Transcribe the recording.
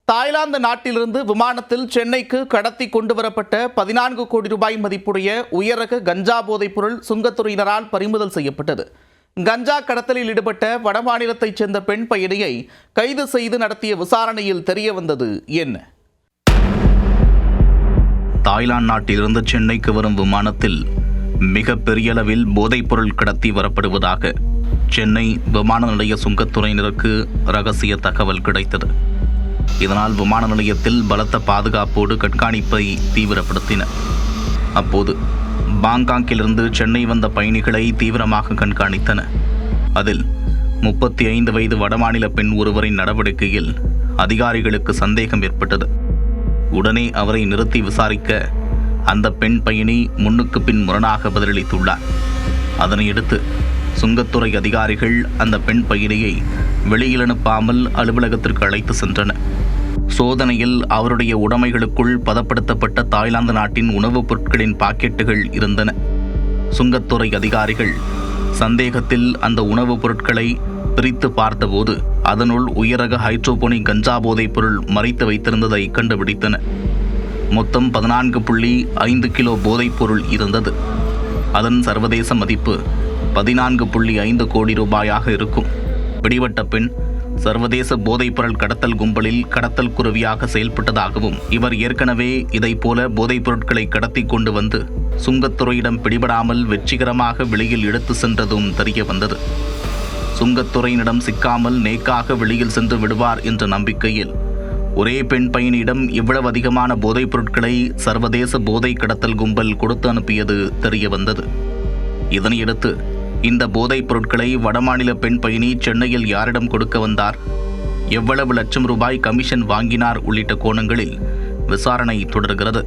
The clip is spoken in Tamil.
தாய்லாந்து நாட்டிலிருந்து விமானத்தில் சென்னைக்கு கடத்தி கொண்டுவரப்பட்ட 14 கோடி ரூபாய் மதிப்புடைய உயரக கஞ்சா போதைப் பொருள் சுங்கத்துறையினரால் பறிமுதல் செய்யப்பட்டது. கஞ்சா கடத்தலில் ஈடுபட்ட வடமாநிலத்தைச் சேர்ந்த பெண் பயணியை கைது செய்து நடத்திய விசாரணையில் தெரியவந்தது என்ன? தாய்லாந்து நாட்டிலிருந்து சென்னைக்கு வரும் விமானத்தில் மிக பெரிய அளவில் போதைப் பொருள் கடத்தி வரப்படுவதாக சென்னை விமான நிலைய சுங்கத்துறையினருக்கு ரகசிய தகவல் கிடைத்தது. இதனால் விமான நிலையத்தில் பலத்த பாதுகாப்போடு கண்காணிப்பை தீவிரப்படுத்தினர். அப்போது பாங்காக்கிலிருந்து சென்னை வந்த பயணிகளை தீவிரமாக கண்காணித்தனர். அதில் 35 வயது வடமாநில பெண் ஒருவரின் நடவடிக்கையில் அதிகாரிகளுக்கு சந்தேகம் ஏற்பட்டது. உடனே அவரை நிறுத்தி விசாரிக்க அந்த பெண் பயணி முன்னுக்கு பின் முரணாக பதிலளித்துள்ளார். அதனையடுத்து சுங்கத்துறை அதிகாரிகள் அந்த பெண் பயணியை வெளியில் அனுப்பாமல் அலுவலகத்திற்கு அழைத்து சென்றனர். சோதனையில் அவருடைய உடைமைகளுக்குள் பதப்படுத்தப்பட்ட தாய்லாந்து நாட்டின் உணவுப் பொருட்களின் பாக்கெட்டுகள் இருந்தன. சுங்கத்துறை அதிகாரிகள் சந்தேகத்தில் அந்த உணவுப் பொருட்களை பிரித்து பார்த்தபோது அதனுள் உயரக ஹைட்ரோபோனிக் கஞ்சா போதைப் பொருள் மறைத்து வைத்திருந்ததை கண்டுபிடித்தனர். மொத்தம் 14.5 கிலோ போதைப் பொருள் இருந்தது. அதன் சர்வதேச மதிப்பு 14.5 கோடி ரூபாயாக இருக்கும். பிடிபட்ட பெண் சர்வதேச போதைப் பொருள் கடத்தல் கும்பலில் கடத்தல் குருவியாக செயல்பட்டதாகவும் இவர் ஏற்கனவே இதைப்போல போதைப் பொருட்களை கடத்தி கொண்டு வந்து சுங்கத்துறையிடம் பிடிபடாமல் வெற்றிகரமாக வெளியில் எடுத்து சென்றதும் தெரிய வந்தது. சுங்கத்துறையினிடம் சிக்காமல் நேக்காக வெளியில் சென்று விடுவார் என்ற நம்பிக்கையில் ஒரே பெண் பயணியிடம் இவ்வளவு அதிகமான போதைப் பொருட்களை சர்வதேச போதை கடத்தல் கும்பல் கொடுத்து அனுப்பியது தெரிய வந்தது. இதனையடுத்து இந்த போதைப் பொருட்களை வடமாநில பெண் பயணி சென்னையில் யாரிடம் கொடுக்க வந்தார், எவ்வளவு லட்சம் ரூபாய் கமிஷன் வாங்கினார் உள்ளிட்ட கோணங்களில் விசாரணை தொடர்கிறது.